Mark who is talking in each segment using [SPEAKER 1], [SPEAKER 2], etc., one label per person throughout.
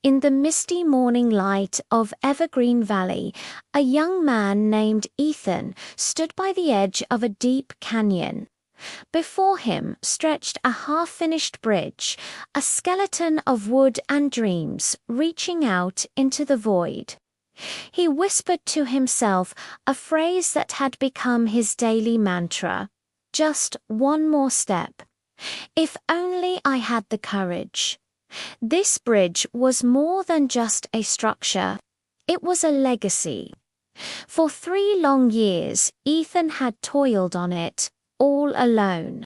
[SPEAKER 1] In the misty morning light of Evergreen Valley, a young man named Ethan stood by the edge of a deep canyon. Before him stretched a half-finished bridge, a skeleton of wood and dreams reaching out into the void. He whispered to himself a phrase that had become his daily mantra: just one more step. If only I had the courage. This bridge was more than just a structure. It was a legacy. For 3 long years, Ethan had toiled on it, all alone.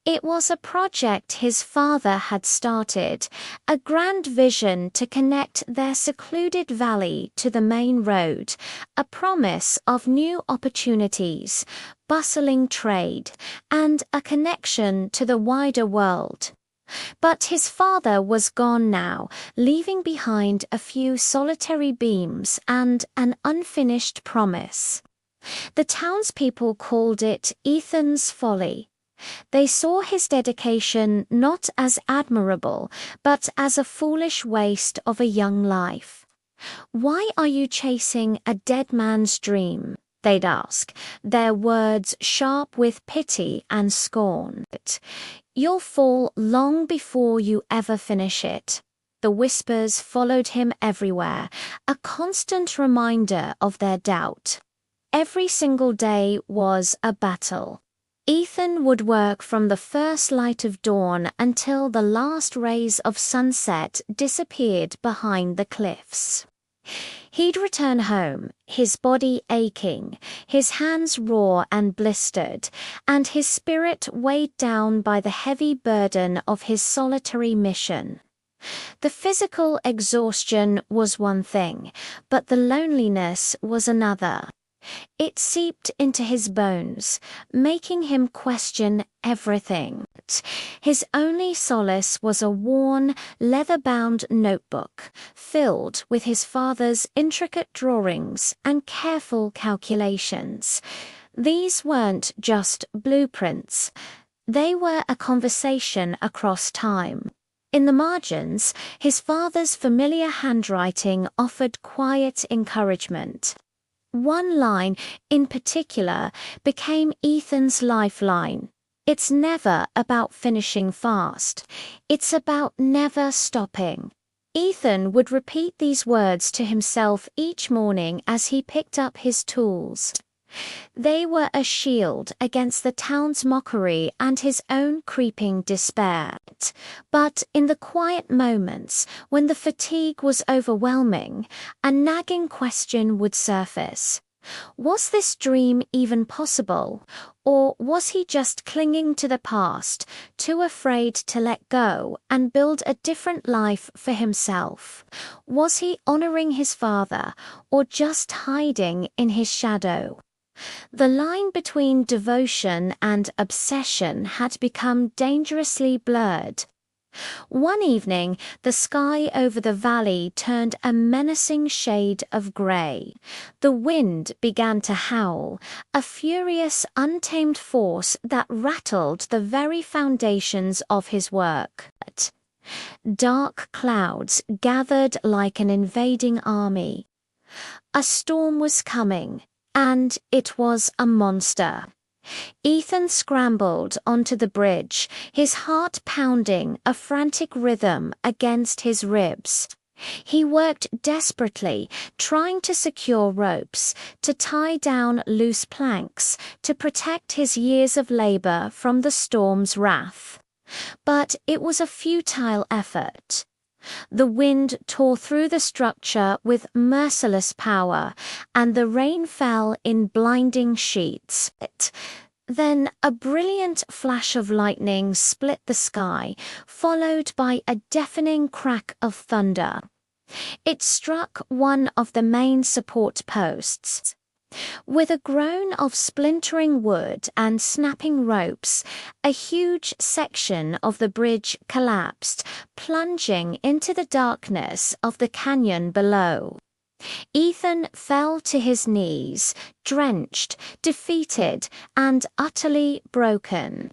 [SPEAKER 1] It was a project his father had started, a grand vision to connect their secluded valley to the main road, a promise of new opportunities, bustling trade, and a connection to the wider world. But his father was gone now, leaving behind a few solitary beams and an unfinished promise. The townspeople called it Ethan's folly. They saw his dedication not as admirable, but as a foolish waste of a young life. "Why are you chasing a dead man's dream?" they'd ask, their words sharp with pity and scorn. "You'll fall long before you ever finish it." The whispers followed him everywhere, a constant reminder of their doubt. Every single day was a battle. Ethan would work from the first light of dawn until the last rays of sunset disappeared behind the cliffs. He'd return home, his body aching, his hands raw and blistered, and his spirit weighed down by the heavy burden of his solitary mission. The physical exhaustion was one thing, but the loneliness was another. It seeped into his bones, making him question everything. His only solace was a worn, leather-bound notebook filled with his father's intricate drawings and careful calculations. These weren't just blueprints. They were a conversation across time. In the margins, his father's familiar handwriting offered quiet encouragement. One line, in particular, became Ethan's lifeline. "It's never about finishing fast. It's about never stopping." Ethan would repeat these words to himself each morning as he picked up his tools. They were a shield against the town's mockery and his own creeping despair. But in the quiet moments, when the fatigue was overwhelming, a nagging question would surface. Was this dream even possible? Or was he just clinging to the past, too afraid to let go and build a different life for himself? Was he honoring his father, or just hiding in his shadow? The line between devotion and obsession had become dangerously blurred. One evening, the sky over the valley turned a menacing shade of grey. The wind began to howl, a furious, untamed force that rattled the very foundations of his work. Dark clouds gathered like an invading army. A storm was coming. And it was a monster. Ethan scrambled onto the bridge, his heart pounding a frantic rhythm against his ribs. He worked desperately, trying to secure ropes, to tie down loose planks, to protect his years of labor from the storm's wrath. But it was a futile effort. The wind tore through the structure with merciless power, and the rain fell in blinding sheets. Then a brilliant flash of lightning split the sky, followed by a deafening crack of thunder. It struck one of the main support posts. With a groan of splintering wood and snapping ropes, a huge section of the bridge collapsed, plunging into the darkness of the canyon below. Ethan fell to his knees, drenched, defeated, and utterly broken.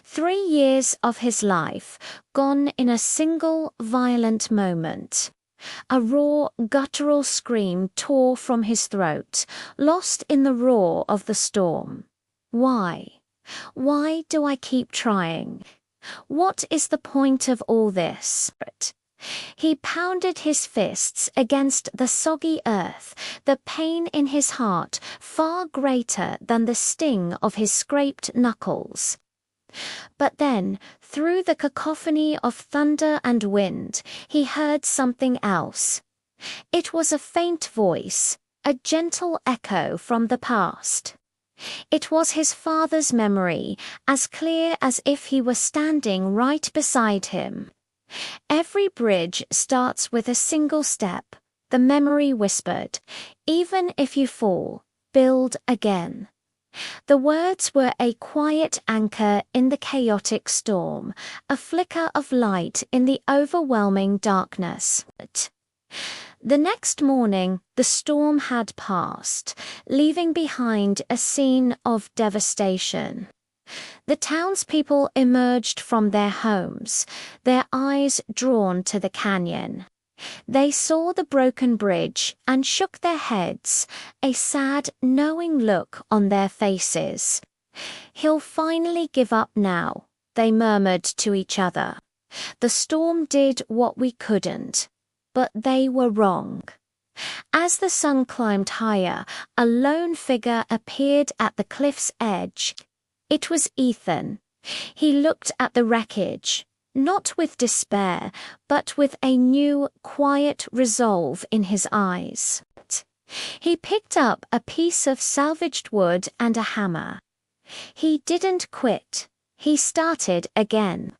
[SPEAKER 1] 3 years of his life gone in a single violent moment. A raw, guttural scream tore from his throat, lost in the roar of the storm. Why? Why do I keep trying? What is the point of all this? He pounded his fists against the soggy earth, the pain in his heart far greater than the sting of his scraped knuckles. But then, through the cacophony of thunder and wind, he heard something else. It was a faint voice, a gentle echo from the past. It was his father's memory, as clear as if he were standing right beside him. Every bridge starts with a single step, the memory whispered. Even if you fall, build again. The words were a quiet anchor in the chaotic storm, a flicker of light in the overwhelming darkness. The next morning, the storm had passed, leaving behind a scene of devastation. The townspeople emerged from their homes, their eyes drawn to the canyon. They saw the broken bridge and shook their heads, a sad, knowing look on their faces. "He'll finally give up now," they murmured to each other. "The storm did what we couldn't." But they were wrong. As the sun climbed higher, a lone figure appeared at the cliff's edge. It was Ethan. He looked at the wreckage, not with despair, but with a new, quiet resolve in his eyes. He picked up a piece of salvaged wood and a hammer. He didn't quit. He started again.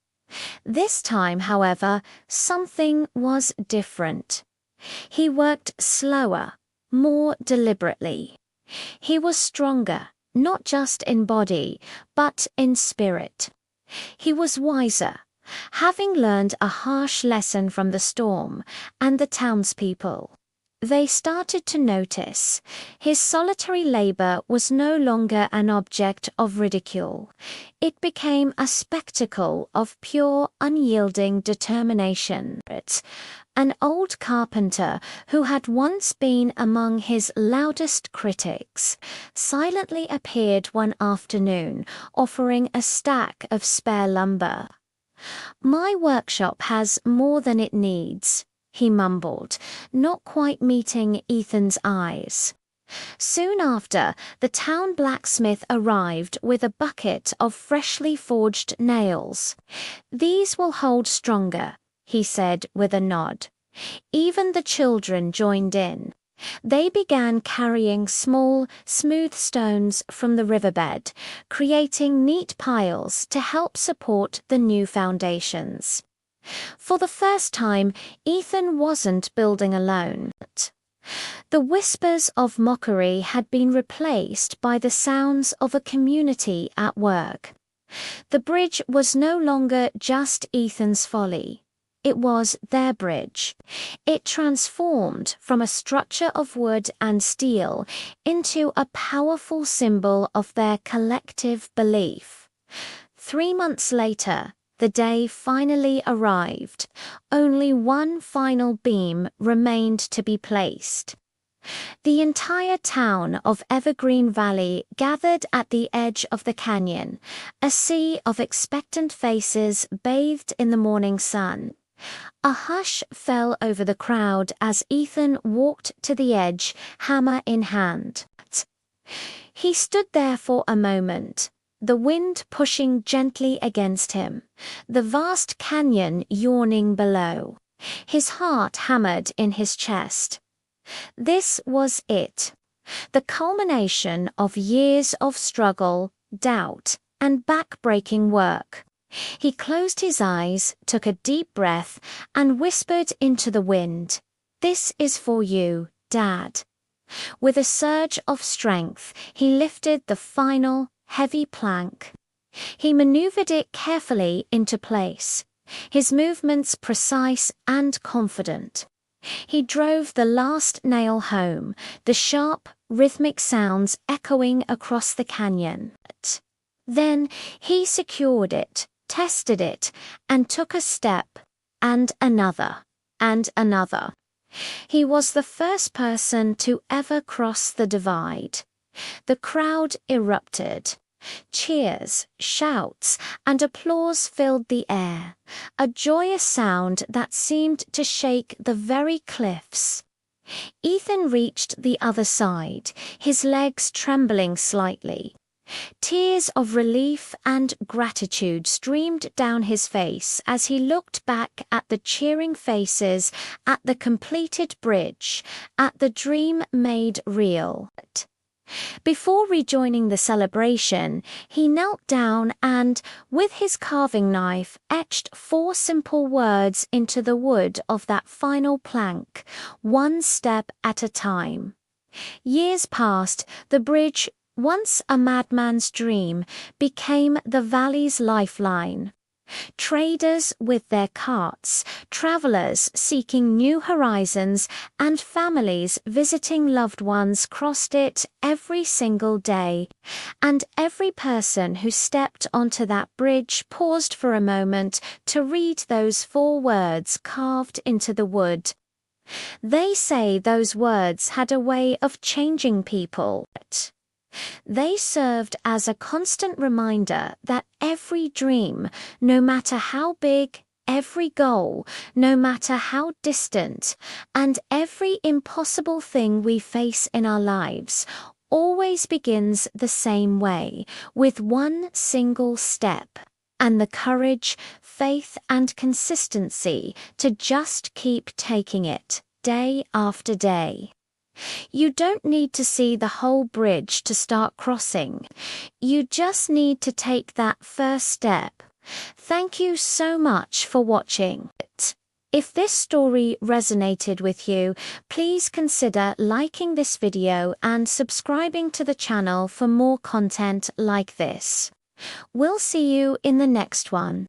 [SPEAKER 1] This time, however, something was different. He worked slower, more deliberately. He was stronger, not just in body, but in spirit. He was wiser, having learned a harsh lesson from the storm and the townspeople. They started to notice. His solitary labor was no longer an object of ridicule. It became a spectacle of pure, unyielding determination. An old carpenter who had once been among his loudest critics silently appeared one afternoon, offering a stack of spare lumber. "My workshop has more than it needs," he mumbled, not quite meeting Ethan's eyes. Soon after, the town blacksmith arrived with a bucket of freshly forged nails. "These will hold stronger," he said with a nod. Even the children joined in. They began carrying small, smooth stones from the riverbed, creating neat piles to help support the new foundations. For the first time, Ethan wasn't building alone. The whispers of mockery had been replaced by the sounds of a community at work. The bridge was no longer just Ethan's folly. It was their bridge. It transformed from a structure of wood and steel into a powerful symbol of their collective belief. 3 months later, the day finally arrived. Only one final beam remained to be placed. The entire town of Evergreen Valley gathered at the edge of the canyon, a sea of expectant faces bathed in the morning sun. A hush fell over the crowd as Ethan walked to the edge, hammer in hand. He stood there for a moment, the wind pushing gently against him, the vast canyon yawning below. His heart hammered in his chest. This was it, the culmination of years of struggle, doubt, and back-breaking work. He closed his eyes, took a deep breath, and whispered into the wind, "This is for you, Dad." With a surge of strength, he lifted the final, heavy plank. He maneuvered it carefully into place, his movements precise and confident. He drove the last nail home, the sharp, rhythmic sounds echoing across the canyon. Then he secured it, tested it, and took a step, and another, and another. He was the first person to ever cross the divide. The crowd erupted. Cheers, shouts, and applause filled the air, a joyous sound that seemed to shake the very cliffs. Ethan reached the other side, his legs trembling slightly. Tears of relief and gratitude streamed down his face as he looked back at the cheering faces, at the completed bridge, at the dream made real. Before rejoining the celebration, he knelt down and, with his carving knife, etched 4 simple words into the wood of that final plank, one step at a time. Years passed, the bridge, once a madman's dream, became the valley's lifeline. Traders with their carts, travelers seeking new horizons, and families visiting loved ones crossed it every single day. And every person who stepped onto that bridge paused for a moment to read those 4 words carved into the wood. They say those words had a way of changing people. They served as a constant reminder that every dream, no matter how big, every goal, no matter how distant, and every impossible thing we face in our lives, always begins the same way, with one single step, and the courage, faith, and consistency to just keep taking it, day after day. You don't need to see the whole bridge to start crossing. You just need to take that first step. Thank you so much for watching. If this story resonated with you, please consider liking this video and subscribing to the channel for more content like this. We'll see you in the next one.